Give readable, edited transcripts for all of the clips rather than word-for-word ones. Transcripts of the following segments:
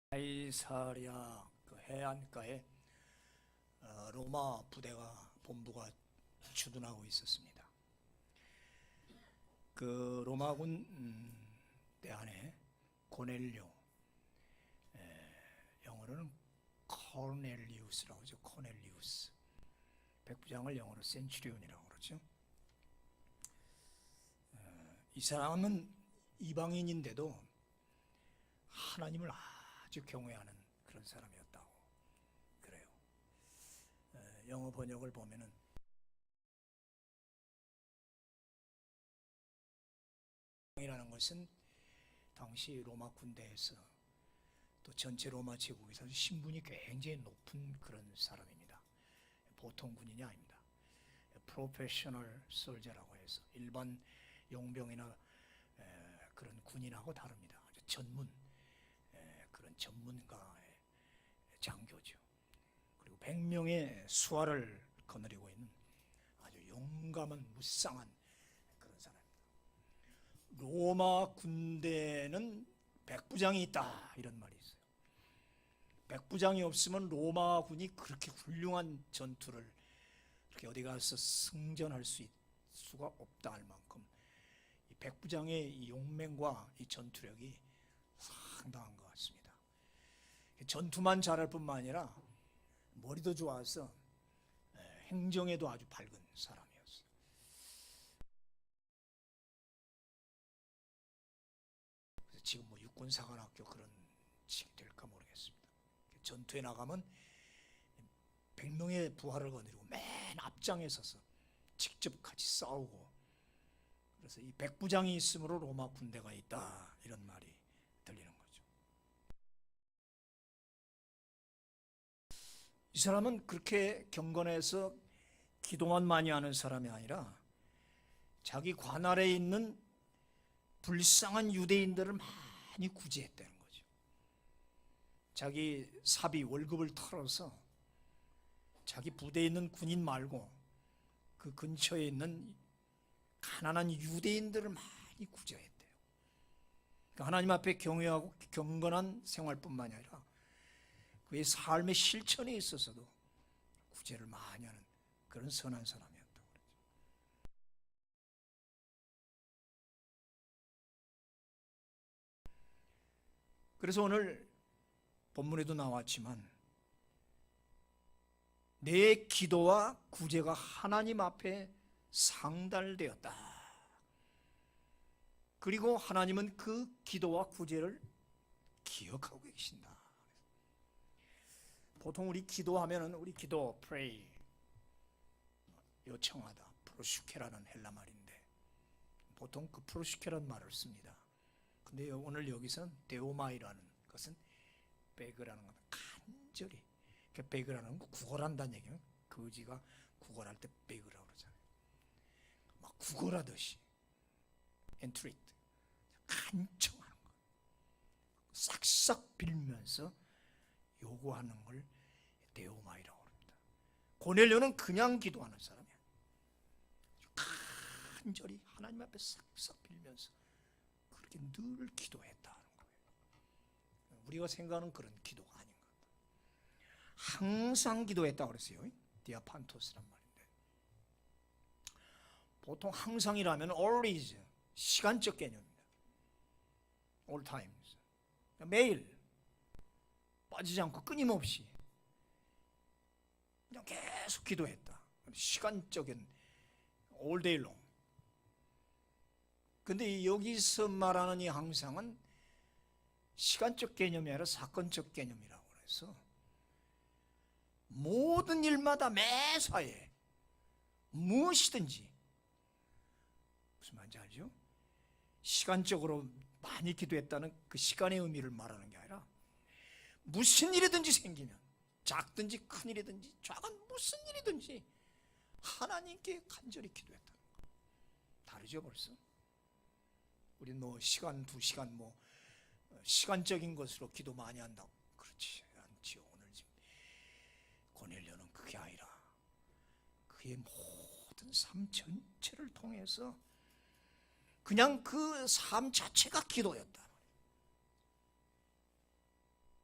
가이사랴 그 해안가에 로마 본부가 주둔하고 있었습니다. 그 로마군 대 안에 고넬료, 영어로는 코넬리우스라고 하죠. 코넬리우스. 백부장을 영어로 센츄리온이라고 그러죠. 이 사람은 이방인인데도 하나님을 아주 경외하는 그런 사람이었다고 그래요. 영어 번역을 보면은 이라는 것은 당시 로마 군대에서 또 전체 로마 제국에서 신분이 굉장히 높은 그런 사람입니다. 보통 군인이 아닙니다. 프로페셔널 솔저라고 해서 일반 용병이나 그런 군인하고 다릅니다. 아주 그런 전문가의 장교죠. 그리고 100명의 수하를 거느리고 있는 아주 용감한 무쌍한 그런 사람입니다. 로마 군대는 백부장이 있다 이런 말이 있어요. 백부장이 없으면 로마군이 그렇게 훌륭한 전투를 그렇게 어디 가서 승전할 수가 없다 할 만큼 이 백부장의 이 용맹과 이 전투력이 상당한 것 같습니다. 전투만 잘할 뿐만 아니라 머리도 좋아서 행정에도 아주 밝은 사람이었어요. 그래서 지금 뭐 육군사관학교 그런 칭이 될까 모르겠습니다. 전투에 나가면 100명의 부하를 거느리고 맨 앞장에 서서 직접 같이 싸우고, 그래서 이 백부장이 있으므로 로마 군대가 있다 이런 말이 들리는 거죠. 이 사람은 그렇게 경건해서 기도만 많이 하는 사람이 아니라 자기 관할에 있는 불쌍한 유대인들을 많이 구제했다는 거죠. 자기 사비 월급을 털어서 자기 부대에 있는 군인 말고 그 근처에 있는 가난한 유대인들을 많이 구제했대요. 그러니까 하나님 앞에 경외하고 경건한 생활뿐만 아니라 그의 삶의 실천에 있어서도 구제를 많이 하는 그런 선한 사람이었다고 그러죠. 그래서 오늘 본문에도 나왔지만 내 기도와 구제가 하나님 앞에 상달되었다. 그리고 하나님은 그 기도와 구제를 기억하고 계신다. 보통 우리 기도하면은 우리 기도 pray 요청하다 프로슈케라는 헬라 말인데 보통 그 프로슈케라는 말을 씁니다. 근데 오늘 여기서는 데오마이라는 것은 베그라는 건 간절히, 베그라는 거 구걸한다는 얘기는 거지가 구걸할 때 베그라고 그러잖아요. 막 구걸하듯이 엔트리트 간청하는 거, 싹싹 빌면서 요구하는 걸 데오마이라고 합니다. 고넬료는 그냥 기도하는 사람이야. 간절히 하나님 앞에 싹싹 빌면서 그렇게 늘 기도했다는 거예요. 우리가 생각하는 그런 기도가 아닌 것 같아요. 항상 기도했다고 그랬어요. 디아판토스란 말인데 보통 항상이라면 always 시간적 개념입니다. all times 매일 빠지지 않고 끊임없이 그냥 계속 기도했다. 시간적인 all day long. 근데 여기서 말하는 이 항상은 시간적 개념이 아니라 사건적 개념이라고 해서 모든 일마다 매사에 무엇이든지, 무슨 말인지 알죠? 시간적으로 많이 기도했다는 그 시간의 의미를 말하는 게 아니라 무슨 일이든지 생기면 작든지 큰 일이든지 작은 무슨 일이든지 하나님께 간절히 기도했다는 거. 다르죠 벌써? 우리는 뭐 시간 2시간 뭐 시간적인 것으로 기도 많이 한다고 그렇지 않지요. 오늘 지금 고넬료는 그게 아니라 그의 모든 삶 전체를 통해서 그냥 그 삶 자체가 기도였다.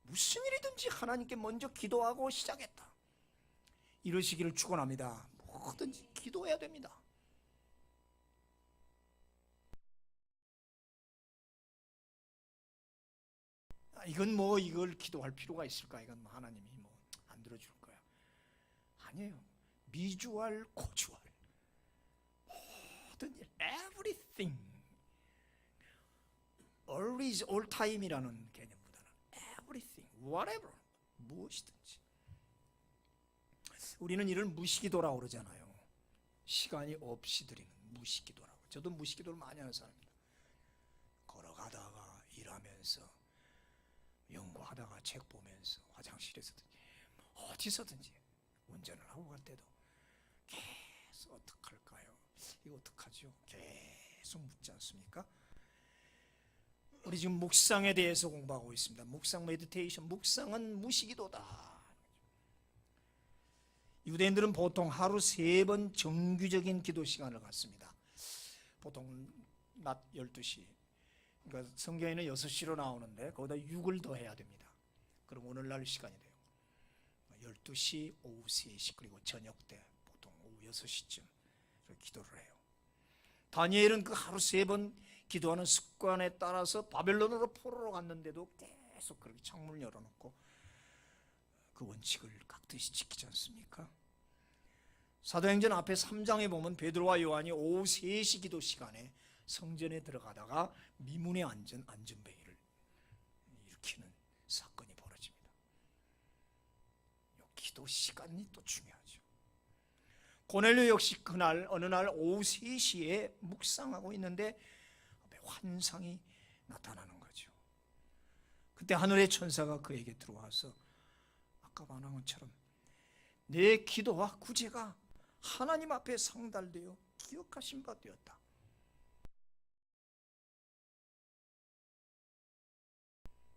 무슨 일이든지 하나님께 먼저 기도하고 시작했다. 이러시기를 축원합니다. 뭐든지 기도해야 됩니다. 이건 뭐 이걸 기도할 필요가 있을까? 이건 뭐 하나님이 뭐 안 들어줄 거야. 아니에요. 미주알 고주알 모든 일, everything, always, all time이라는 개념보다는 everything, whatever, 무엇이든지. 우리는 이를 무시기도라고 그러잖아요. 시간이 없이 드리는 무시기도라고. 저도 무시기도를 많이 하는 사람입니다. 걸어가다가 일하면서 연구하다가 책 보면서 화장실에서든지 어디서든지 운전을 하고 갈 때도 계속 어떡할까요? 이거 어떡하죠? 계속 묻지 않습니까? 우리 지금 묵상에 대해서 공부하고 있습니다. 묵상 메디테이션, 묵상은 무시기도다. 유대인들은 보통 하루 3번 정규적인 기도 시간을 갖습니다. 보통 낮 12시, 그러니까 성경에는 6시로 나오는데 거기다 6을 더 해야 됩니다. 그럼 오늘날 시간이 돼요. 12시, 오후 3시, 그리고 저녁 때 보통 오후 6시쯤 기도를 해요. 다니엘은 그 하루 3번 기도하는 습관에 따라서 바벨론으로 포로로 갔는데도 계속 그렇게 창문을 열어놓고 그 원칙을 깍듯이 지키지 않습니까? 사도행전 앞에 3장에 보면 베드로와 요한이 오후 3시 기도 시간에 성전에 들어가다가 미문에 앉은 안전뱅이를 일으키는 사건이 벌어집니다. 기도 시간이 또 중요하죠. 고넬료 역시 그날 어느 날 오후 3시에 묵상하고 있는데 환상이 나타나는 거죠. 그때 하늘의 천사가 그에게 들어와서 아까 말한 것처럼 내 기도와 구제가 하나님 앞에 상달되어 기억하신 바 되었다.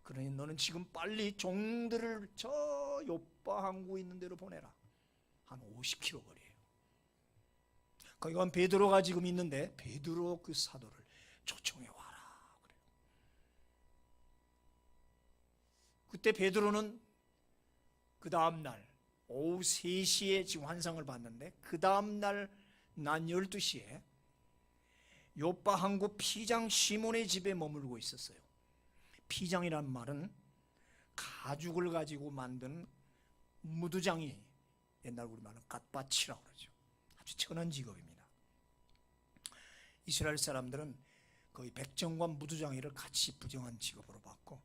그러니 너는 지금 빨리 종들을 저 요빠 항구 있는 데로 보내라. 한 50km 거리예요. 거기 가면 베드로가 지금 있는데 베드로 그 사도를 초청해 와라 그래요. 그때 베드로는 그 다음 날 오후 3시에 지금 환상을 봤는데 그 다음 날 낮 12시에 요빠 항구 피장 시몬의 집에 머물고 있었어요. 피장이란 말은 가죽을 가지고 만든 무두장이, 옛날 우리말은 갓바치라고 그러죠. 아주 천한 직업입니다. 이스라엘 사람들은 거의 백정과 무두장이를 같이 부정한 직업으로 봤고,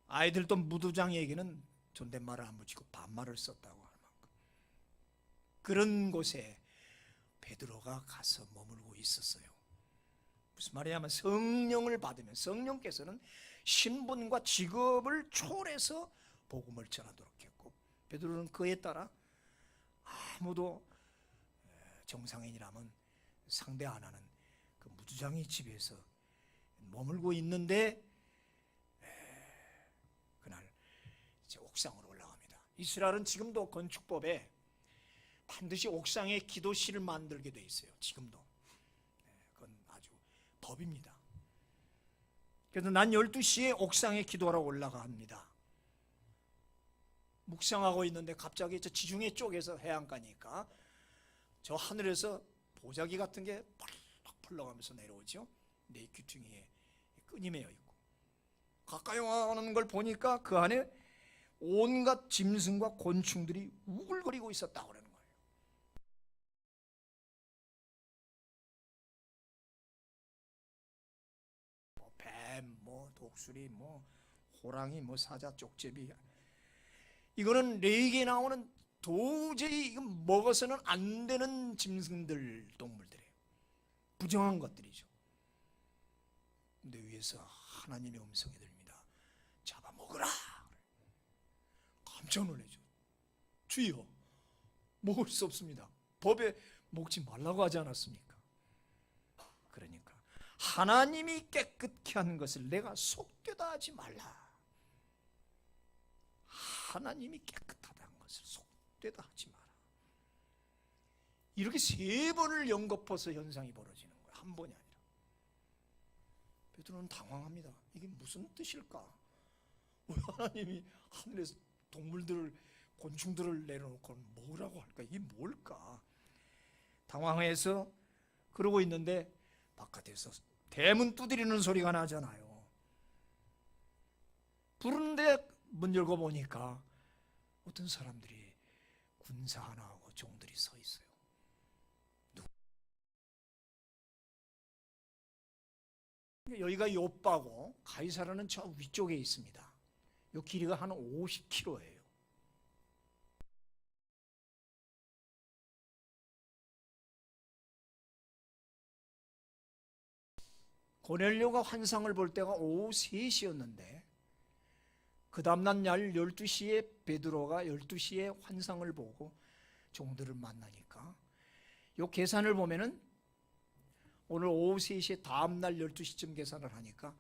아이들도 무두장이에게는 존댓말을 안 붙이고 반말을 썼다고 하는 만큼 그런 곳에 베드로가 가서 머물고 있었어요. 무슨 말이냐면 성령을 받으면 성령께서는 신분과 직업을 초월해서 복음을 전하도록 했고, 베드로는 그에 따라 아무도 정상인이라면 상대 안 하는 그 무두장이 집에서 머물고 있는데 그날 이제 옥상으로 올라갑니다. 이스라엘은 지금도 건축법에 반드시 옥상에 기도실을 만들게 돼 있어요. 지금도. 그건 아주 법입니다. 그래서 난 12시에 옥상에 기도하러 올라갑니다. 묵상하고 있는데 갑자기 저 지중해 쪽에서 해안가니까 저 하늘에서 보자기 같은 게 펄럭 펄럭하면서 내려오죠. 내 귀퉁이에 끈이 매어 있고 가까이 오는 걸 보니까 그 안에 온갖 짐승과 곤충들이 우글거리고 있었다고 그러는 거예요. 뱀, 독수리, 호랑이, 사자, 쪽제비. 이거는 레이기에 나오는 도저히 먹어서는 안 되는 짐승들, 동물들이에요. 부정한 것들이죠. 근데 위에서 하나님의 음성이 들립니다. 잡아먹으라. 깜짝 놀라죠. 주여, 먹을 수 없습니다. 법에 먹지 말라고 하지 않았습니까? 그러니까 하나님이 깨끗게 한 것을 내가 속되다 하지 말라. 하나님이 깨끗하다는 것을 속되다 하지 마라. 이렇게 3번을 연거푸어서 현상이 벌어지는 거예요. 한 번이 아니라. 베드로는 당황합니다. 이게 무슨 뜻일까? 왜 하나님이 하늘에서 동물들을, 곤충들을 내려놓고 뭐라고 할까? 이게 뭘까? 당황해서 그러고 있는데 바깥에서 대문 두드리는 소리가 나잖아요. 부르는데 문 열고 보니까 어떤 사람들이 군사 하나하고 종들이 서 있어요. 여기가 요바고 가이사라는 저 위쪽에 있습니다. 요 길이가 한 50km예요. 고넬료가 환상을 볼 때가 오후 3시였는데 그 다음날 12시에 베드로가 12시에 환상을 보고 종들을 만나니까 요 계산을 보면은 오늘 오후 3시에 다음날 12시쯤 계산을 하니까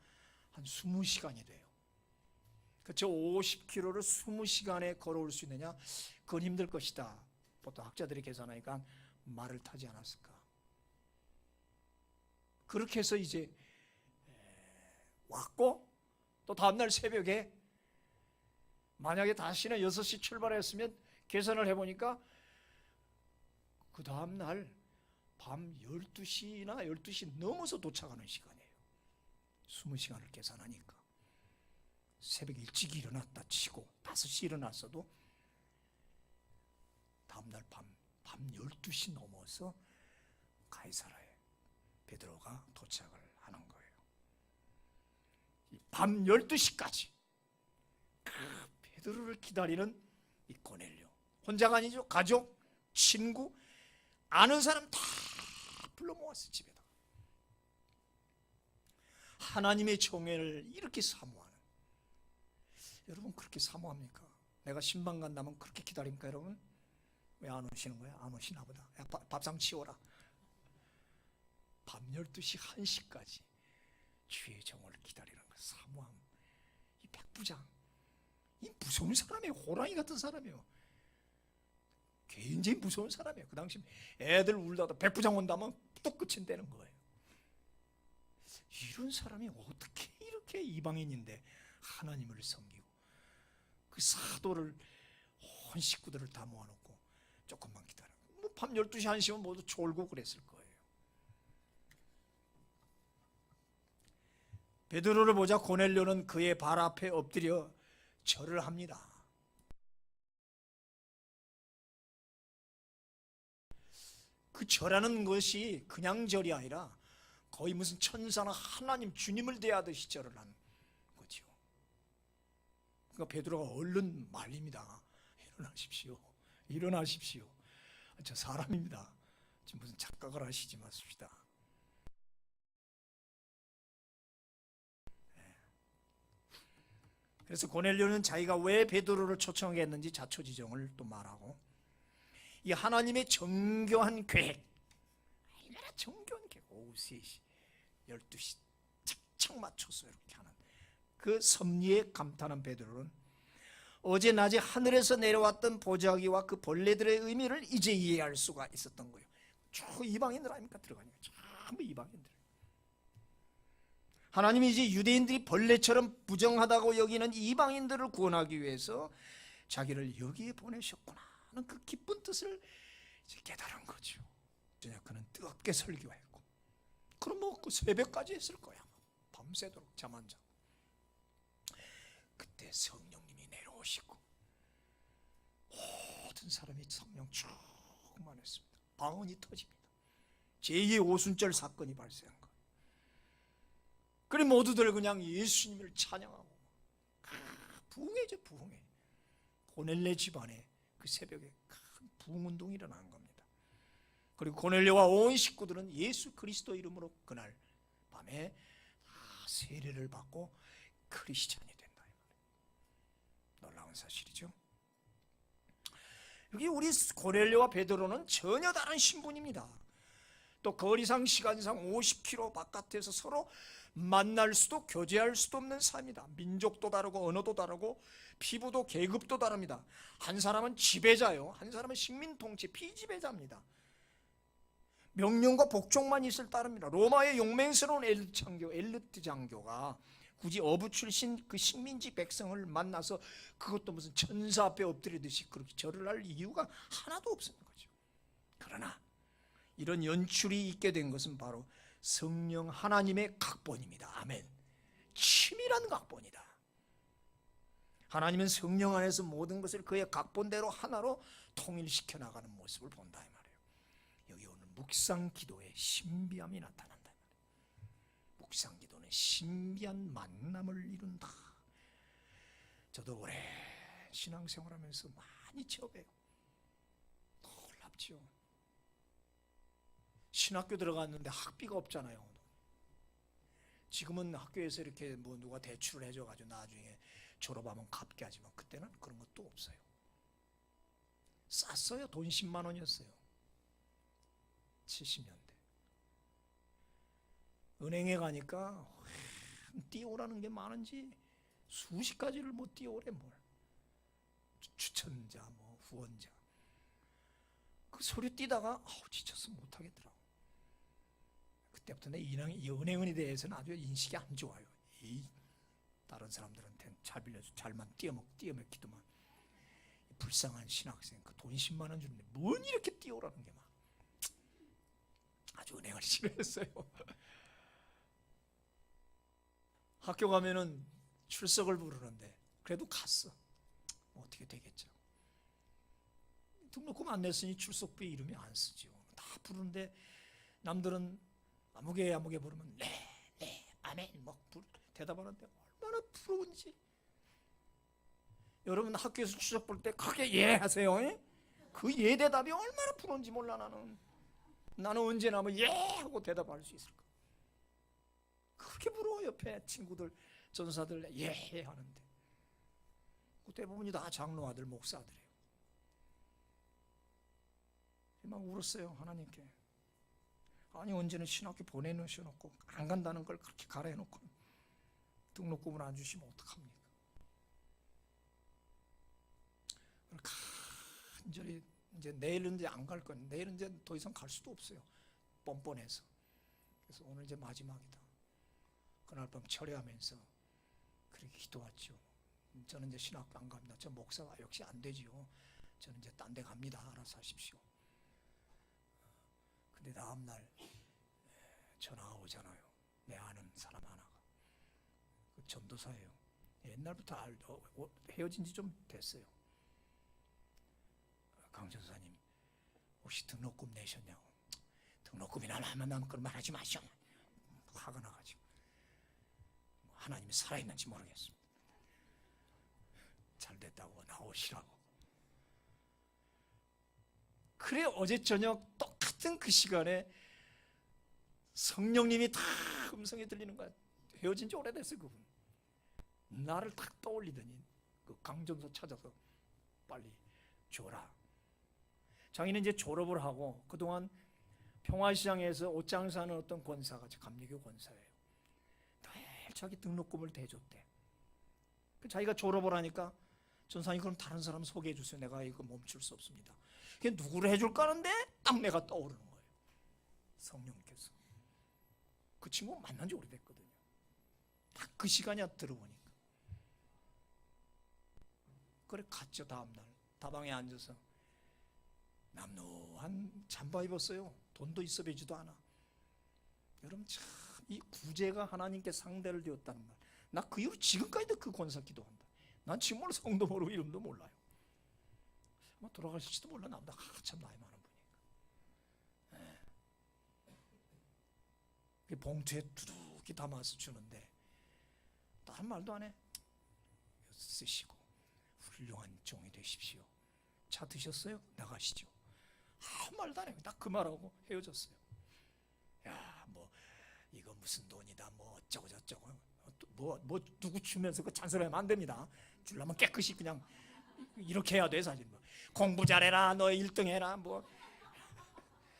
한 20시간이 돼요. 그렇죠? 50km를 20시간에 걸어올 수 있느냐? 그건 힘들 것이다. 보통 학자들이 계산하니까 말을 타지 않았을까. 그렇게 해서 이제 왔고 또 다음날 새벽에 만약에 다시는 6시 출발했으면 계산을 해보니까 그 다음날 밤 12시나 12시 넘어서 도착하는 시간이에요. 20시간을 계산하니까 새벽 일찍 일어났다 치고 5시 일어났어도 다음날 밤 12시 넘어서 가이사라에 베드로가 도착을 하는 거예요. 밤 12시까지 그 베드로를 기다리는 이 고넬료, 혼자가 아니죠. 가족, 친구, 아는 사람 다 불러 모았어. 집에다. 하나님의 정회를 이렇게 사모하는, 여러분 그렇게 사모합니까? 내가 신방 간다면 그렇게 기다립니까? 여러분 왜 안 오시는 거야? 안 오시나 보다. 야, 밥상 치워라. 밤 12시 1시까지 주의 정오를 기다리는 거 사모함. 이 백부장, 이 무서운 사람이에요. 호랑이 같은 사람이에요. 굉장히 무서운 사람이에요. 그 당시 애들 울다가 백부장 온다면 또 끝이 되는 거예요. 이런 사람이 어떻게 이렇게 이방인인데 하나님을 섬기고 그 사도를 온 식구들을 다 모아놓고 조금만 기다려. 뭐 밤 12시 1시면 모두 졸고 그랬을 거예요. 베드로를 보자 고넬료는 그의 발 앞에 엎드려 절을 합니다. 그 절하는 것이 그냥 절이 아니라 거의 무슨 천사나 하나님 주님을 대하듯이 절을 하는 거죠. 그러니까 베드로가 얼른 말립니다. 일어나십시오. 일어나십시오. 저 사람입니다. 지금 무슨 착각을 하시지 마십시다. 그래서 고넬료는 자기가 왜 베드로를 초청했는지 자초지종을 또 말하고, 이 하나님의 정교한 계획, 얼마나 정교한 계획, 오후 3시, 12시 착착 맞춰서 이렇게 하는 그 섭리에 감탄한 베드로는 어제 낮에 하늘에서 내려왔던 보자기와 그 벌레들의 의미를 이제 이해할 수가 있었던 거예요. 저 이방인들 아닙니까? 들어가니까 전부 이방인들. 하나님이 이제 유대인들이 벌레처럼 부정하다고 여기는 이방인들을 구원하기 위해서 자기를 여기에 보내셨구나 하는 그 기쁜 뜻을 이제 깨달은 거죠. 그는 뜨겁게 설교했고, 그럼 뭐 그 새벽까지 했을 거야. 밤새도록 잠 안 자고. 그때 성령님이 내려오시고 모든 사람이 성령 충만했습니다. 방언이 터집니다. 제2의 오순절 사건이 발생한 거예요. 그래 모두들 그냥 예수님을 찬양하고 부흥회죠. 부흥회. 고넬레 집안에 그 새벽에 큰 부흥운동이 일어난 겁니다. 그리고 고넬료와 온 식구들은 예수 그리스도 이름으로 그날 밤에 세례를 받고 크리스찬이 된다. 놀라운 사실이죠. 여기 우리 고넬료와 베드로는 전혀 다른 신분입니다. 또 거리상 시간상 50km 바깥에서 서로 만날 수도 교제할 수도 없는 삶이다. 민족도 다르고 언어도 다르고 피부도 계급도 다릅니다. 한 사람은 지배자요, 한 사람은 식민통치 피지배자입니다. 명령과 복종만 있을 따릅니다. 로마의 용맹스러운 엘르트 장교가 굳이 어부 출신 그 식민지 백성을 만나서 그것도 무슨 천사 앞에 엎드리듯이 그렇게 절을 할 이유가 하나도 없는 거죠. 그러나 이런 연출이 있게 된 것은 바로 성령 하나님의 각본입니다. 아멘. 치밀한 각본이다. 하나님은 성령 안에서 모든 것을 그의 각본대로 하나로 통일시켜 나가는 모습을 본다 이 말이에요. 여기 오늘 묵상 기도의 신비함이 나타난다 이 말이에요. 묵상 기도는 신비한 만남을 이룬다. 저도 오래 신앙생활하면서 많이 접해요. 놀랍죠. 신학교 들어갔는데 학비가 없잖아요. 지금은 학교에서 이렇게 뭐 누가 대출을 해줘가지고 나중에 졸업하면 갚게 하지만 그때는 그런 것도 없어요. 쌌어요. 돈 10만 원이었어요. 70년대. 은행에 가니까 띄우라는 게 많은지 수십 가지를 못 띄우래 뭘. 추천자, 뭐 후원자. 그 서류 띄다가 지쳐서 못 하겠더라고. 그때부터 내 이 은행에 대해서는 아주 인식이 안 좋아요. 다른 사람들한테는 잘 빌려서 잘만 띄어먹기도만. 불쌍한 신학생 그 돈 10만 원 주는데 뭔 이렇게 띄우라는 게 막. 아주 은행을 싫어했어요. 학교 가면은 출석을 부르는데 그래도 갔어. 뭐 어떻게 되겠죠. 등록금 안 냈으니 출석부에 이름이 안 쓰죠. 다 부르는데 남들은 아무개 부르면 네 아멘 막 대답하는데 얼마나 부러운지. 여러분 학교에서 추석 볼 때 크게 예 하세요. 그 예 대답이 얼마나 부러운지 몰라. 나는 언제나 뭐 예 하고 대답할 수 있을까. 그렇게 부러워. 옆에 친구들 전사들 예 하는데 그 대부분이 다 장로 아들 목사 아들이에요. 막 울었어요. 하나님께. 아니 언제는 신학교 보내놓으셔놓고 안 간다는 걸 그렇게 가라해놓고 등록금을 안 주시면 어떡합니까? 간절히 이제 내일은 이제 안 갈 거예요. 내일은 이제 더 이상 갈 수도 없어요. 뻔뻔해서. 그래서 오늘 이제 마지막이다. 그날 밤 철회하면서 그렇게 기도했죠. 저는 이제 신학교 안 갑니다. 저 목사가 역시 안 되지요. 저는 이제 딴 데 갑니다. 알아서 하십시오. 근데 다음날 전화가 오잖아요. 내 아는 사람 하나가. 그 전도사예요. 옛날부터 헤어진 지 좀 됐어요. 강 전사님 혹시 등록금 내셨냐고. 등록금이나 하면 그런 말 하지 마시오. 화가 나가지고 하나님이 살아있는지 모르겠습니다. 잘 됐다고 나오시라고. 그래 어제 저녁 똑같은 그 시간에 성령님이 다 음성이 들리는 거야. 헤어진 지 오래됐어요. 그분 나를 딱 떠올리더니 그 강전사 찾아서 빨리 줘라. 자기는 이제 졸업을 하고 그동안 평화시장에서 옷장사하는 어떤 권사가 감리교 권사예요. 늘 자기 등록금을 대줬대. 자기가 졸업을 하니까 전사님 그럼 다른 사람 소개해 주세요. 내가 이거 멈출 수 없습니다. 그게 누구를 해줄까 하는데 딱 내가 떠오르는 거예요. 성령께서. 그 친구 만난 지 오래됐거든요. 딱 그 시간이야 들어보니까. 그래 갔죠. 다음날 다방에 앉아서 남노한 잠바 입었어요. 돈도 있어 보이지도 않아. 여러분 참 이 구제가 하나님께 상대를 되었다는 말. 나 그 이후로 지금까지도 그 권사 기도한다. 난 지금 몰라 성도 모르고 이름도 몰라요. 아마 돌아가실지도 몰라. 나보다 한참 나이 많은 분이니까. 봉투에 두둑이 담아서 주는데 다른 말도 안 해. 쓰시고 훌륭한 종이 되십시오. 차 드셨어요? 나가시죠. 아무 말도 안 해요. 딱 그 말하고 헤어졌어요. 야, 뭐 이거 무슨 돈이다, 뭐 어쩌고 저쩌고, 뭐 누구 주면서 그 잔소리하면 안 됩니다. 주려면 깨끗이 그냥 이렇게 해야 돼. 사실 뭐 공부 잘해라, 너 1등 해라, 뭐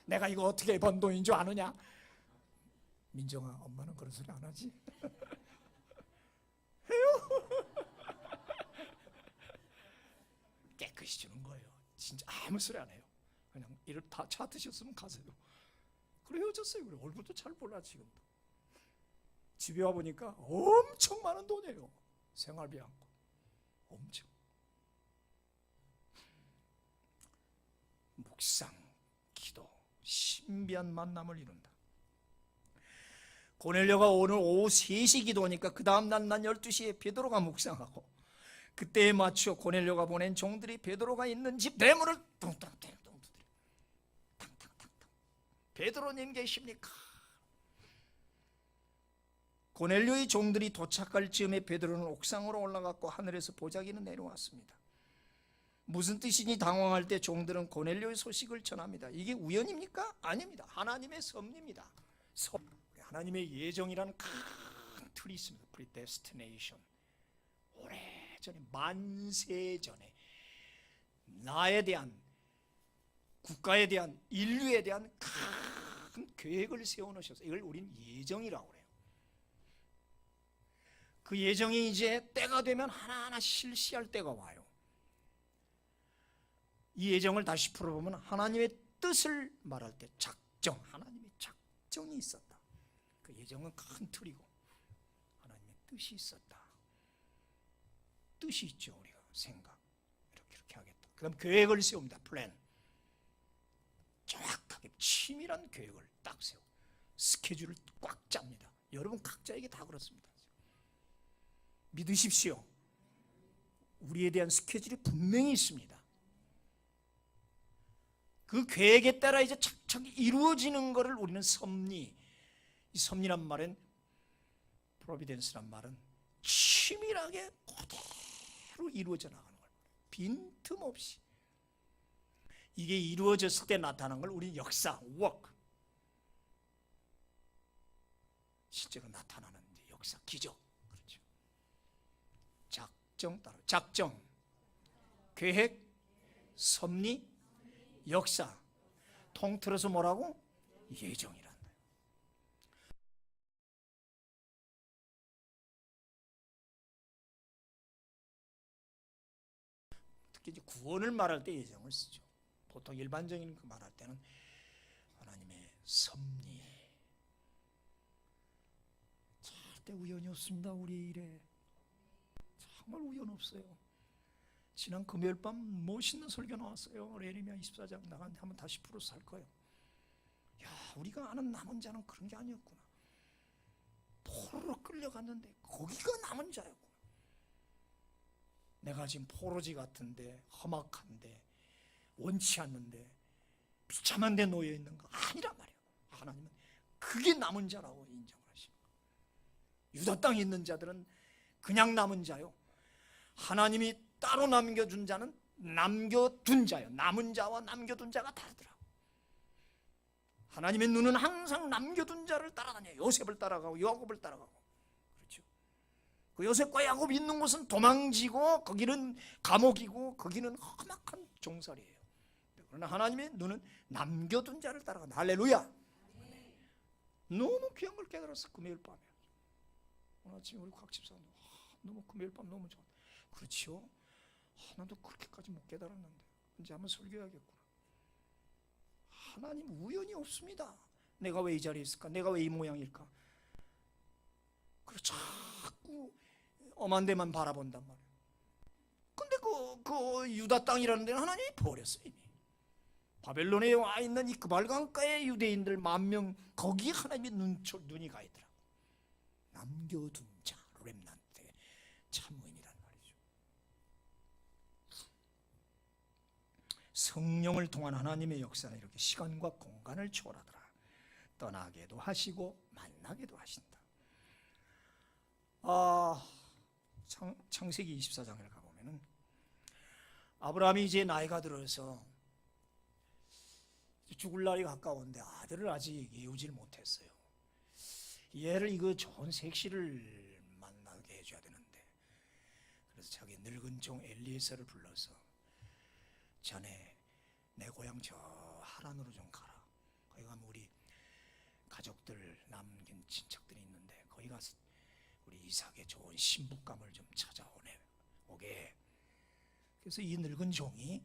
내가 이거 어떻게 번 돈인 줄 아느냐. 민정아, 엄마는 그런 소리 안 하지? 해요. 깨끗이 주는 거예요. 진짜 아무 소리 안 해요. 그냥 이를 다 차 드셨으면 가세요. 그래 헤어졌어요. 그래 얼굴도 잘 몰라 지금도. 집에 와 보니까 엄청 많은 돈이에요. 생활비 않고 엄청. 묵상, 기도, 신비한 만남을 이룬다. 고넬료가 오늘 오후 3시 기도하니까 그 다음날 난 12시에 베드로가 묵상하고, 그때에 맞춰 고넬료가 보낸 종들이 베드로가 있는 집 대문을 뚱뚱뚱뚱 두드려. 탕탕탕탕. 베드로님 계십니까? 고넬료의 종들이 도착할 즈음에 베드로는 옥상으로 올라갔고 하늘에서 보자기는 내려왔습니다. 무슨 뜻이니 당황할 때 종들은 고넬료의 소식을 전합니다. 이게 우연입니까? 아닙니다. 하나님의 섭리입니다. 하나님의 예정이라는 큰 틀이 있습니다. predestination. 오래전에, 만세 전에 나에 대한, 국가에 대한, 인류에 대한 큰 계획을 세워놓으셔서 이걸 우린 예정이라고 그래요. 그 예정이 이제 때가 되면 하나하나 실시할 때가 와요. 이 예정을 다시 풀어보면 하나님의 뜻을 말할 때 작정, 하나님의 작정이 있었다. 그 예정은 큰 틀이고 하나님의 뜻이 있었다. 뜻이 있죠. 우리가 생각, 이렇게 하겠다. 그 다음 계획을 세웁니다. 플랜. 정확하게 치밀한 계획을 딱 세우고 스케줄을 꽉 짭니다. 여러분 각자에게 다 그렇습니다. 믿으십시오. 우리에 대한 스케줄이 분명히 있습니다. 그 계획에 따라 이제 착착 이루어지는 것을 우리는 섭리, 이 섭리란 말은, 프로비덴스란 말은 치밀하게 그대로 이루어져 나가는 걸, 빈틈없이. 이게 이루어졌을 때 나타나는 걸 우리는 역사, work, 실제로 나타나는 역사, 기적. 그렇죠. 작정 따라 작정, 계획, 섭리, 역사. 통틀어서 뭐라고? 예정이란다. 특히 이제 구원을 말할 때 예정을 쓰죠. 보통 일반적인 그 말할 때는 하나님의 섭리. 절대 우연이 없습니다. 우리 일에 정말 우연 없어요. 지난 금요일 밤 멋있는 설교 나왔어요. 예레미야 24장 나갔는데 한번 다시 풀어서 할 거예요. 야, 우리가 아는 남은 자는 그런 게 아니었구나. 포로로 끌려갔는데 거기가 남은 자였구나. 내가 지금 포로지 같은데, 험악한데, 원치 않는데, 비참한 데 놓여 있는 거 아니란 말이에요. 하나님은 그게 남은 자라고 인정을 하십니다. 유다 땅에 있는 자들은 그냥 남은 자요, 하나님이 따로 남겨준 자는 남겨둔 자요. 남은 자와 남겨둔 자가 다르더라고. 하나님의 눈은 항상 남겨둔 자를 따라다녀요. 요셉을 따라가고 야곱을 따라가고. 그렇죠. 그 요셉과 야곱이 있는 곳은 도망지고, 거기는 감옥이고, 거기는 험악한 종살이에요. 그러나 하나님의 눈은 남겨둔 자를 따라간다. 할렐루야. 너무 귀한 걸 깨달았어. 금요일 밤에 오늘 아침에 우리 곽 집사님, 너무 금요일 밤 너무 좋아. 그렇죠. 나도 그렇게까지 못 깨달았는데 이제 한번 설교해야겠구나. 하나님 우연이 없습니다. 내가 왜 이 자리에 있을까? 내가 왜 이 모양일까? 그리고 자꾸 엄한 데만 바라본단 말이에요. 근데 그 유다 땅이라는 데는 하나님이 버렸어요. 이미 바벨론에 와 있는 이 그발강가의 유대인들 10,000명, 거기에 하나님이 눈이 가 있더라. 남겨둔 자, 렘넌트, 참의인이란 말이죠. 성령을 통한 하나님의 역사는 이렇게 시간과 공간을 초월하더라. 떠나게도 하시고 만나게도 하신다. 창세기 24장을 가보면은 아브라함이 이제 나이가 들어서 죽을 날이 가까운데 아들을 아직 이루질 못했어요. 얘를 이거 좋은 색시를 만나게 해줘야 되는데, 그래서 자기 늙은 종 엘리에셀을 불러서 자네 내 고향 저 하란으로 좀 가라. 거기 가면 우리 가족들 남긴 친척들이 있는데 거기 가서 우리 이삭의 좋은 신부감을 좀 오게. 그래서 이 늙은 종이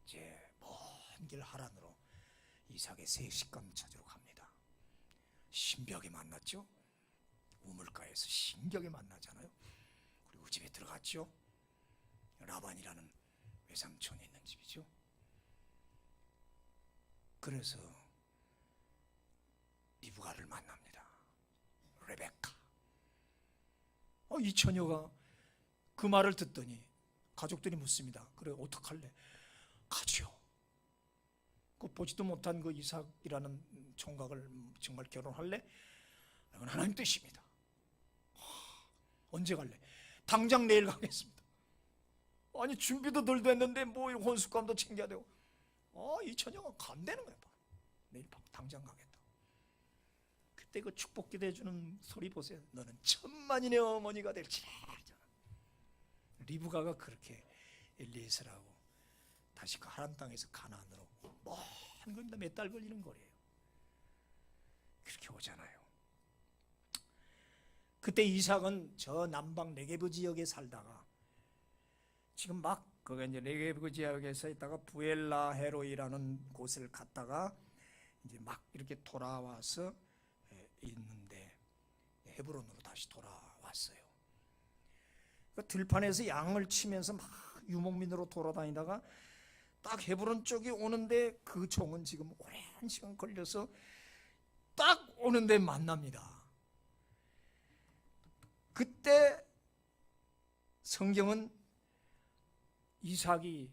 이제 먼 길 하란으로 이삭의 새 식감 찾으러 갑니다. 신비하게 만났죠. 우물가에서 신기하게 만나잖아요. 그리고 집에 들어갔죠. 라반이라는 외삼촌이 있는 집이죠. 그래서 리브가를 만납니다. 레베카. 이 처녀가 그 말을 듣더니 가족들이 묻습니다. 그래 어떡할래? 가지요. 그 보지도 못한 그 이삭이라는 총각을 정말 결혼할래? 이건 하나님 뜻입니다. 언제 갈래? 당장 내일 가겠습니다. 아니 준비도 덜 됐는데 뭐 혼숙감도 챙겨야 되고. 이 처녀가 간다는 거야. 내일 당장 가겠다. 그때 그 축복기도 해주는 소리 보세요. 너는 천만인의 어머니가 될지라. 리브가가 그렇게 엘리에셀하고 다시 그 하람 땅에서 가나안으로 먼 건데 몇 달 걸리는 거리예요. 그렇게 오잖아요. 그때 이삭은 저 남방 네게브 지역에 살다가 지금 막 그가 이제 네게브 지역에서 있다가 부엘라 헤로이라는 곳을 갔다가 이제 막 이렇게 돌아와서 있는데 헤브론으로 다시 돌아왔어요. 그 들판에서 양을 치면서 막 유목민으로 돌아다니다가 딱 헤브론 쪽이 오는데 그 종은 지금 오랜 시간 걸려서 딱 오는데 만납니다. 그때 성경은 이삭이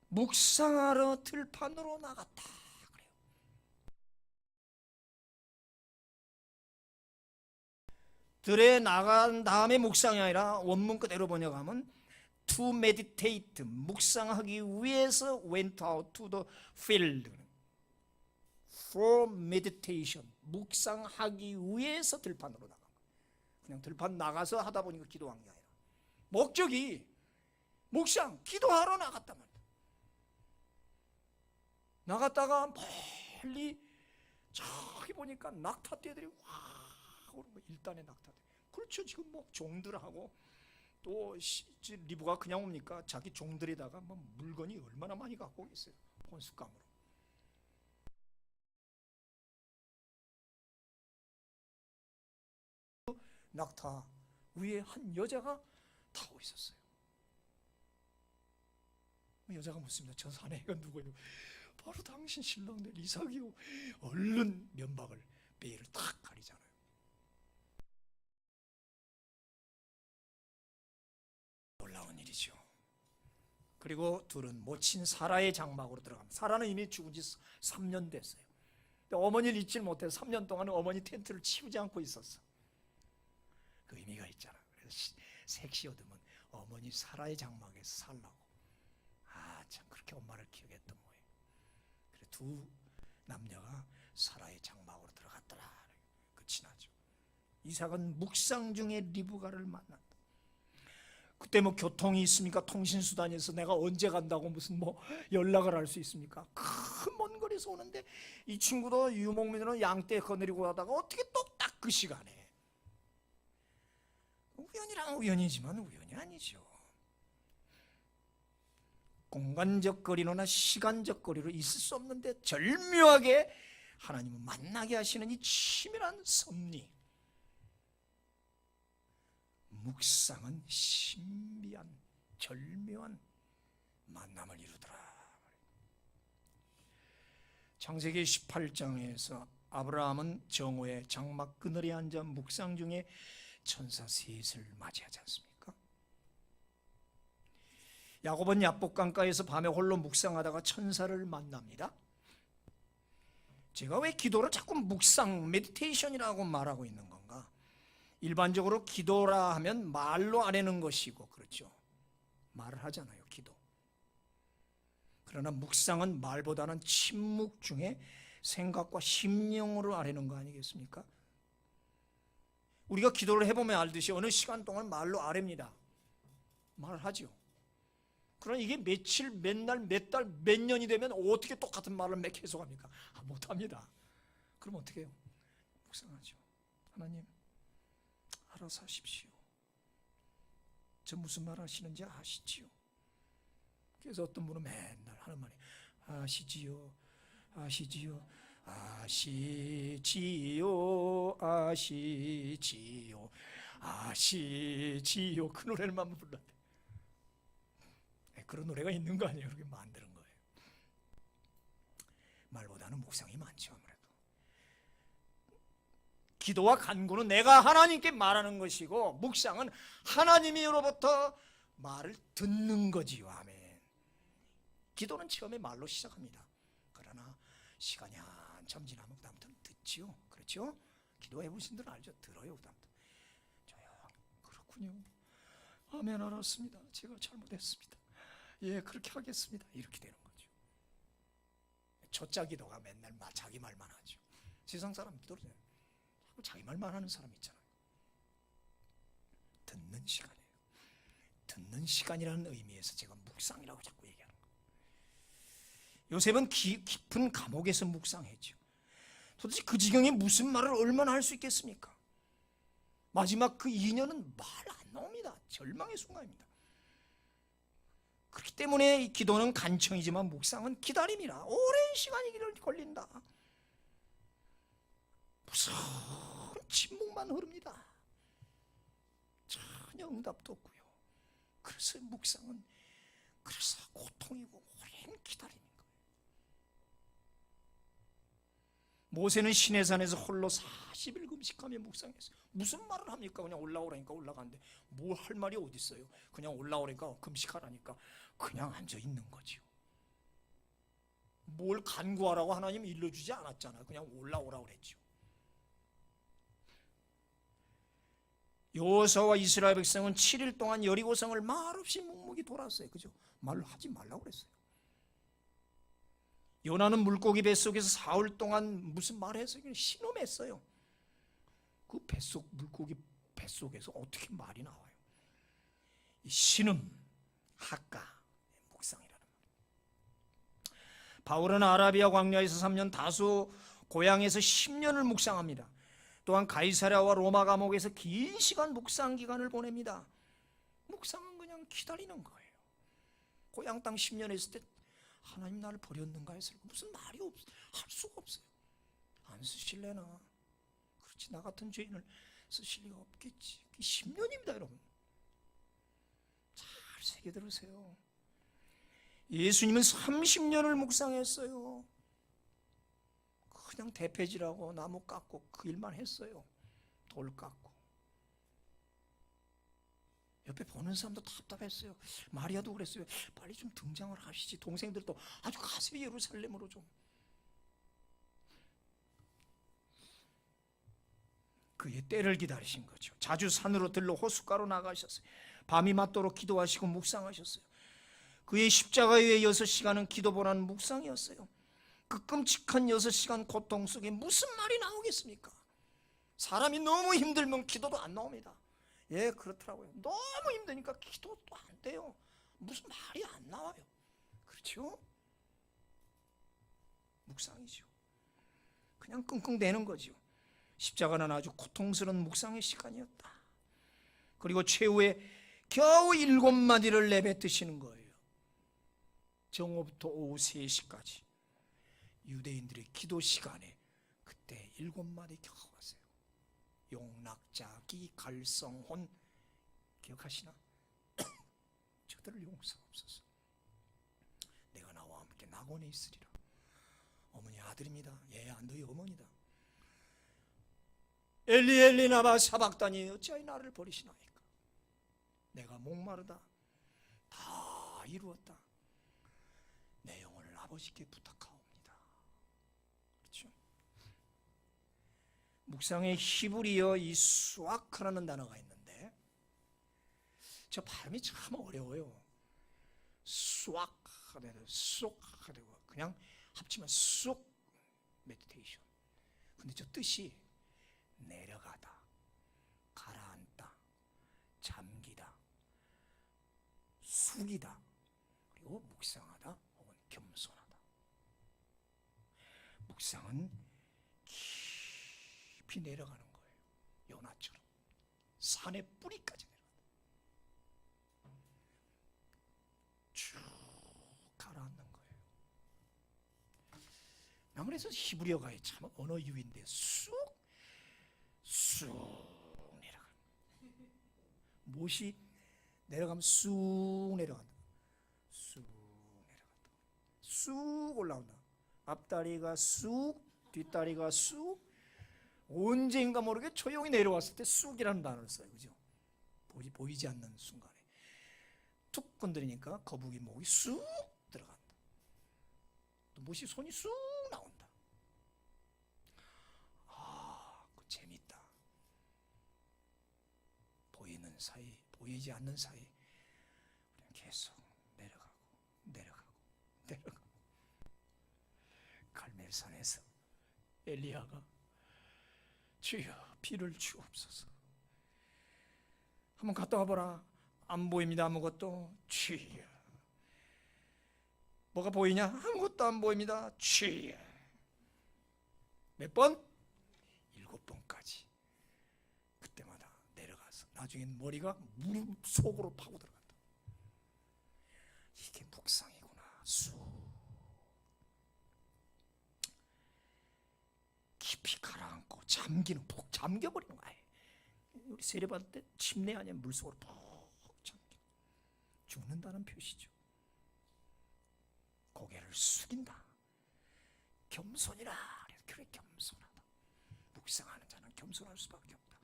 묵상하러 들판으로 나갔다 그래요. 들에 나간 다음에 묵상이 아니라 원문 그대로 번역하면 to meditate, 묵상하기 위해서 went out to the field. for meditation, 묵상하기 위해서 들판으로 나간 거예요. 그냥 들판 나가서 하다 보니까 기도한 게 아니라 목적이 묵상, 기도하러 나갔단 말이에요. 나갔다가 멀리 저기 보니까 낙타떼들이 와 오르고 일단의 낙타떼. 그렇죠. 지금 뭐 종들하고 또 리브가 그냥 옵니까? 자기 종들에다가 뭐 물건이 얼마나 많이 갖고 오겠어요. 혼숙감으로. 낙타 위에 한 여자가 타고 있었어요. 여자가 묻습니다. 저 사내가 누구예요? 바로 당신 신랑들 이삭이요. 얼른 면박을 베일을 탁 가리잖아요. 놀라운 일이죠. 그리고 둘은 모친 사라의 장막으로 들어갑니다. 사라는 이미 죽은 지 3년 됐어요. 근데 어머니를 잊지 못해서 3년 동안 어머니 텐트를 치우지 않고 있었어. 그 의미가 있잖아. 그래서 색시 얻으면 어머니 사라의 장막에서 살라고. 참 그렇게 엄마를 기억했던 모양. 그래 두 남녀가 사라의 장막으로 들어갔더라. 끝이 나죠. 이삭은 묵상 중에 리브가를 만난다. 그때 뭐 교통이 있습니까? 통신수단에서 내가 언제 간다고 무슨 뭐 연락을 할 수 있습니까? 큰 먼 거리에서 오는데 이 친구도 유목민으로 양떼 거느리고 가다가 어떻게 똑딱 그 시간에 우연이란 우연이지만 우연이 아니죠. 공간적 거리로나 시간적 거리로 있을 수 없는데 절묘하게 하나님을 만나게 하시는 이 치밀한 섭리. 묵상은 신비한 절묘한 만남을 이루더라. 창세기 18장에서 아브라함은 정오에 장막 그늘에 앉아 묵상 중에 천사 셋을 맞이하지 않습니까? 야곱은 야복강가에서 밤에 홀로 묵상하다가 천사를 만납니다. 제가 왜 기도를 자꾸 묵상, 메디테이션이라고 말하고 있는 건가? 일반적으로 기도라 하면 말로 아뢰는 것이고 그렇죠. 말을 하잖아요. 기도. 그러나 묵상은 말보다는 침묵 중에 생각과 심령으로 아뢰는 거 아니겠습니까? 우리가 기도를 해보면 알듯이 어느 시간 동안 말로 아뢰입니다. 말을 하죠. 그러나 이게 며칠, 몇 날, 몇 달, 몇 년이 되면 어떻게 똑같은 말을 계속합니까? 못합니다. 그럼 어떻게 해요? 묵상하죠. 하나님, 알아서 하십시오. 저 무슨 말 하시는지 아시지요? 그래서 어떤 분은 맨날 하는 말이 아시지요, 아시지요, 아시지요 아시지요 아시지요. 그 노래만 불러야 돼. 그런 노래가 있는 거 아니에요? 그렇게 만드는 거예요. 말보다는 묵상이 많죠. 아무래도 기도와 간구는 내가 하나님께 말하는 것이고, 묵상은 하나님으로부터 말을 듣는 거지요. 아멘. 기도는 처음에 말로 시작합니다. 그러나 시간이 한참 지나면 그다음부터는 듣지요. 그렇죠? 기도해 보신 분들은 알죠? 들어요. 그다음부터 조용. 그렇군요. 아멘, 알았습니다. 제가 잘못했습니다. 예, 그렇게 하겠습니다. 이렇게 되는 거죠. 초짜 기도가 맨날 자기 말만 하죠. 세상 사람들은 자기 말만 하는 사람 있잖아요. 듣는 시간이에요. 듣는 시간이라는 의미에서 제가 묵상이라고 자꾸 얘기하는 거예요. 요셉은 깊은 감옥에서 묵상했죠. 도대체 그 지경에 무슨 말을 얼마나 할 수 있겠습니까? 마지막 그 2년은 말 안 나옵니다. 절망의 순간입니다. 그렇기 때문에 이 기도는 간청이지만 묵상은 기다림이라 오랜 시간이 걸린다. 무슨 침묵만 흐릅니다. 전혀 응답도 없고요. 그래서 묵상은 그래서 고통이고 오랜 기다림인 거예요. 모세는 시내산에서 홀로 40일 금식하며 묵상했어요. 무슨 말을 합니까? 그냥 올라오라니까 올라가는데 뭘 할 말이 어디 있어요? 그냥 올라오라니까 금식하라니까 그냥 앉아 있는 거지요. 뭘 간구하라고 하나님 일러주지 않았잖아요. 그냥 올라오라고 그랬죠. 여호수아와 이스라엘 백성은 7일 동안 여리고성을 말없이 묵묵히 돌았어요. 그죠? 말을 하지 말라고 그랬어요. 요나는 물고기 뱃속에서 사흘 동안 무슨 말을 했어요? 그냥 신음했어요. 그 물고기 뱃속에서 어떻게 말이 나와요? 이 신음, 학가, 묵상이라는 말. 바울은 아라비아 광야에서 3년, 다소 고향에서 10년을 묵상합니다. 또한 가이사랴와 로마 감옥에서 긴 시간 묵상 기간을 보냅니다. 묵상은 그냥 기다리는 거예요. 고향 땅 10년 있을 때 하나님 나를 버렸는가 해서 무슨 말이 할 수가 없어요. 안 쓰실래나? 그렇지, 나 같은 죄인을 쓰실 리가 없겠지. 10년입니다 여러분. 잘 새겨 들으세요. 예수님은 30년을 묵상했어요. 그냥 대패질하고 나무 깎고 그 일만 했어요. 돌 깎고. 옆에 보는 사람도 답답했어요. 마리아도 그랬어요. 빨리 좀 등장을 하시지. 동생들도 아주 가슴이 예루살렘으로 좀. 그의 때를 기다리신 거죠. 자주 산으로 들러 호숫가로 나가셨어요. 밤이 맞도록 기도하시고 묵상하셨어요. 그의 십자가의 6시간은 기도보다는 묵상이었어요. 그 끔찍한 6시간 고통 속에 무슨 말이 나오겠습니까? 사람이 너무 힘들면 기도도 안 나옵니다. 예, 그렇더라고요. 너무 힘드니까 기도도 안 돼요. 무슨 말이 안 나와요. 그렇죠? 묵상이죠. 그냥 끙끙대는 거죠. 십자가는 아주 고통스러운 묵상의 시간이었다. 그리고 최후에 겨우 7마디를 내뱉으시는 거예요. 정오부터 오후 3시까지 유대인들의 기도 시간에 그때 7마디 겨우 왔어요. 용락자기 갈성혼 기억하시나? 저들을 용서하옵소서. 내가 나와 함께 낙원에 있으리라. 어머니 아들입니다. 예, 너희 어머니다. 엘리 엘리 나마 사박다니 어찌하여 나를 버리시나이까. 내가 목마르다. 다 이루었다. 내 영혼을 아버지께 부탁하옵니다. 그렇죠? 묵상의 히브리어 이 수아크라는 단어가 있는데 저 발음이 참 어려워요. 수아크되고 쏙하되고 그냥 합치면 쏙 메디테이션. 근데 저 뜻이 내려가다, 가라앉다, 잠기다, 숙이다, 그리고 묵상하다 혹은 겸손하다. 묵상은 깊이 내려가는 거예요. 요나처럼 산의 뿌리까지 내려간다. 쭉 가라앉는 거예요. 그래서 히브리어가 참 언어 유인데 쑥 내려가. 못이 내려가면 쑥 내려간다. 쑥 내려간다. 쑥 올라온다. 앞다리가 쑥, 뒷다리가 쑥. 언젠가 모르게 조용히 내려왔을 때 쑥이라는 단어를 써요. 그죠? 보이지 않는 순간에 툭 건드리니까 거북이 목이 쑥 들어간다. 또 못이 손이 쑥 나온다. 그 재밌다. 보이는 사이, 보이지 않는 사이 우리는 계속 내려가고 갈멜산에서 엘리야가 주여 비를 주옵소서. 한번 갔다 와보라. 안 보입니다. 아무것도. 주여. 뭐가 보이냐? 아무것도 안 보입니다. 주여. 몇 번? 7번까지. 그때마다 내려가서 나중엔 머리가 무릎 속으로 파고 들어간다. 이게 묵상이구나. 깊이 가라앉고 잠기는, 푹 잠겨버리는 거야. 우리 세례받을 때 침례 아니야 물속으로 푹 잠겨 죽는다는 표시죠. 고개를 숙인다. 겸손이라. 그래, 겸손하다. 묵상하는 자는 겸손할 수밖에 없다.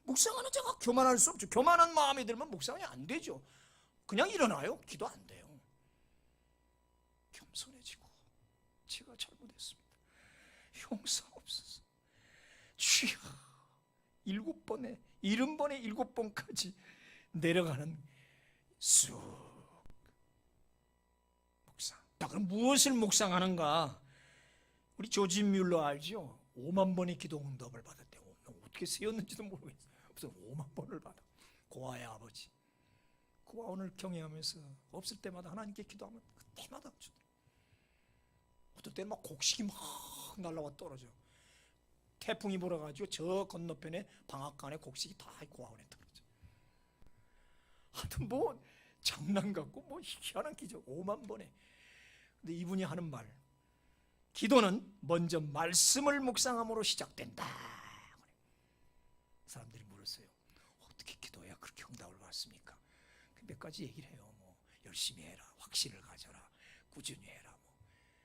묵상하는 자가 교만할 수 없죠. 교만한 마음이 들면 묵상이 안 되죠. 그냥 일어나요. 기도 안 돼요. 겸손해지고 제가 잘못했습니다. 용서옵소서. 주여. 7번에 7번까지 내려가는 쑥 묵상. 자, 그럼 무엇을 묵상하는가? 우리 조지 뮬러 알죠? 5만 번의 기도 응답을 받았대. 어떻게 세었는지도 모르겠어요. 무슨 5만 번을 받아. 고아의 아버지. 고아 오늘 경외하면서 없을 때마다 하나님께 기도하면 그때마다 주더라고요. 어떨 때는 막 곡식이 막 날라와 떨어져. 태풍이 불어가지고 저 건너편에 방앗간에 곡식이 다 고아원에 떨어져. 하여튼 뭐 장난 같고 뭐 희한한 기적. 5만 번에. 근데 이분이 하는 말, 기도는 먼저 말씀을 묵상함으로 시작된다. 사람들이 물었어요. 어떻게 기도해야 그렇게 응답을 받습니까? 몇 가지 얘기를 해요. 뭐 열심히 해라, 확신을 가져라, 꾸준히 해라. 뭐.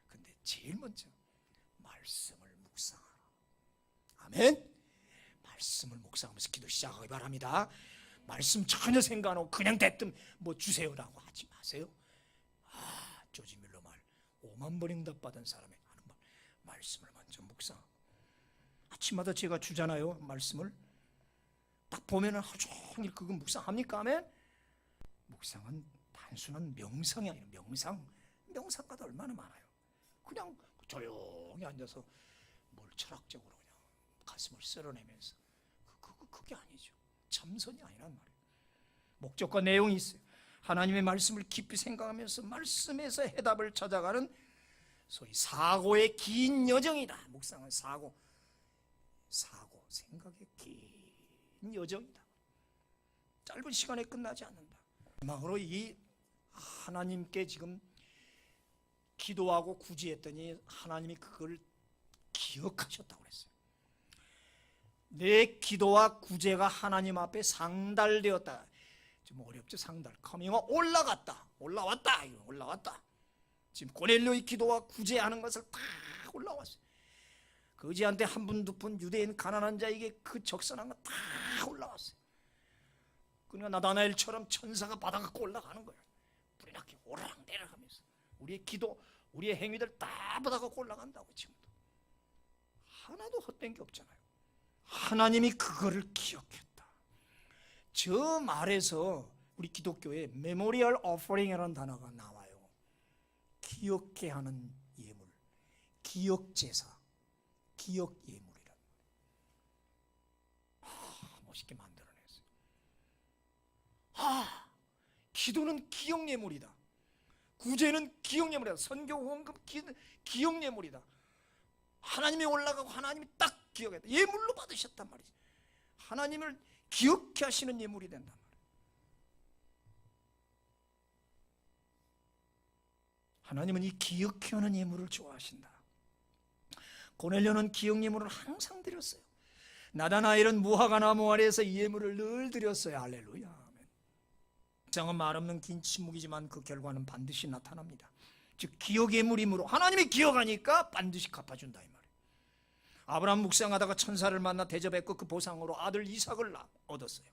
근데 제일 먼저 말씀을 묵상하라. 아멘. 말씀을 묵상하면서 기도 시작하기 바랍니다. 말씀 전혀 생각 안 하고 그냥 대뜸 뭐 주세요라고 하지 마세요. 조지 밀러 말, 5만 번 응답받은 사람이 하는 말, 말씀을 먼저 묵상. 아침마다 제가 주잖아요. 말씀을 딱 보면은 하루 종일 그거 묵상합니까? 아멘. 묵상은 단순한 명상이 아니라 명상가도 얼마나 많아요. 그냥 조용히 앉아서 뭘 철학적으로 그냥 가슴을 쓸어내면서 그게 아니죠. 참선이 아니란 말이에요. 목적과 내용이 있어요. 하나님의 말씀을 깊이 생각하면서 말씀에서 해답을 찾아가는 소위 사고의 긴 여정이다. 묵상은 사고, 생각의 긴 여정이다. 짧은 시간에 끝나지 않는다. 마지막으로 이 하나님께 지금 기도하고 구제했더니 하나님이 그걸 기억하셨다고 그랬어요. 내 기도와 구제가 하나님 앞에 상달되었다. 좀 어렵죠. 상달. 커밍어 올라왔다. 지금 고넬료의 기도와 구제하는 것을 다 올라왔어요. 거지한테 한 분, 두 분 유대인 가난한 자에게 그 적선한 거 다 올라왔어요. 그러니까 나다나엘처럼 천사가 받아갖고 올라가는 거예요. 불이 나게 오르락 내려가면서 우리의 기도, 우리의 행위들 다 받아갖고 올라간다고. 지금도 하나도 헛된 게 없잖아요. 하나님이 그거를 기억했다. 저 말에서 우리 기독교에 메모리얼 오퍼링이라는 단어가 나와요. 기억해 하는 예물, 기억제사, 기억예물이란 말이에요. 멋있게 만들어냈어요. 기도는 기억예물이다. 구제는 기억예물이다. 선교 후원금 기억예물이다. 하나님이 올라가고 하나님이 딱 기억했다. 예물로 받으셨단 말이지. 하나님을 기억해 하시는 예물이 된단 말이에요. 하나님은 이 기억해 하는 예물을 좋아하신다. 고넬료는 기억 예물을 항상 드렸어요. 나다나엘은 무화과 나무 아래에서 예물을 늘 드렸어요. 할렐루야. 아멘. 묵상은 말없는 긴 침묵이지만 그 결과는 반드시 나타납니다. 즉 기억 예물이므로 하나님이 기억하니까 반드시 갚아준다 이 말이에요. 아브라함 묵상하다가 천사를 만나 대접했고 그 보상으로 아들 이삭을 얻었어요.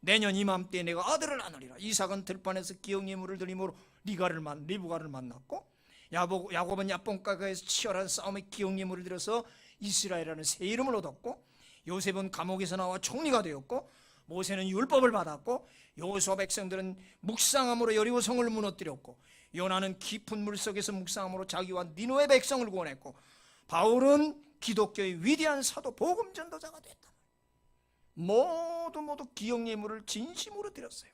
내년 이맘때에 내가 아들을 낳으리라. 이삭은 들판에서 기억 예물을 드림으로 리브가를 만났고, 야곱은 야본가에서 치열한 싸움에 기억 예물을 들여서 이스라엘이라는 새 이름을 얻었고, 요셉은 감옥에서 나와 총리가 되었고, 모세는 율법을 받았고, 여호수아 백성들은 묵상함으로 여리고성을 무너뜨렸고, 요나는 깊은 물속에서 묵상함으로 자기와 니느웨 백성을 구원했고, 바울은 기독교의 위대한 사도 복음 전도자가 됐다. 모두 기억 예물을 진심으로 드렸어요.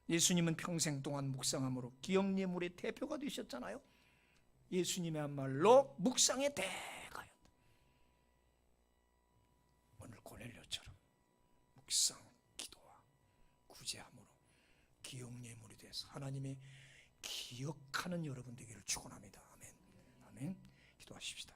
예수님은 평생 동안 묵상함으로 기억 예물의 대표가 되셨잖아요. 예수님이야말로 묵상의 대가였다. 오늘 고넬료처럼 묵상, 기도와 구제함으로 기억 예물이 돼서 하나님의 기억하는 여러분 되기를 축원합니다. 아멘. 아멘. 기도하십시다.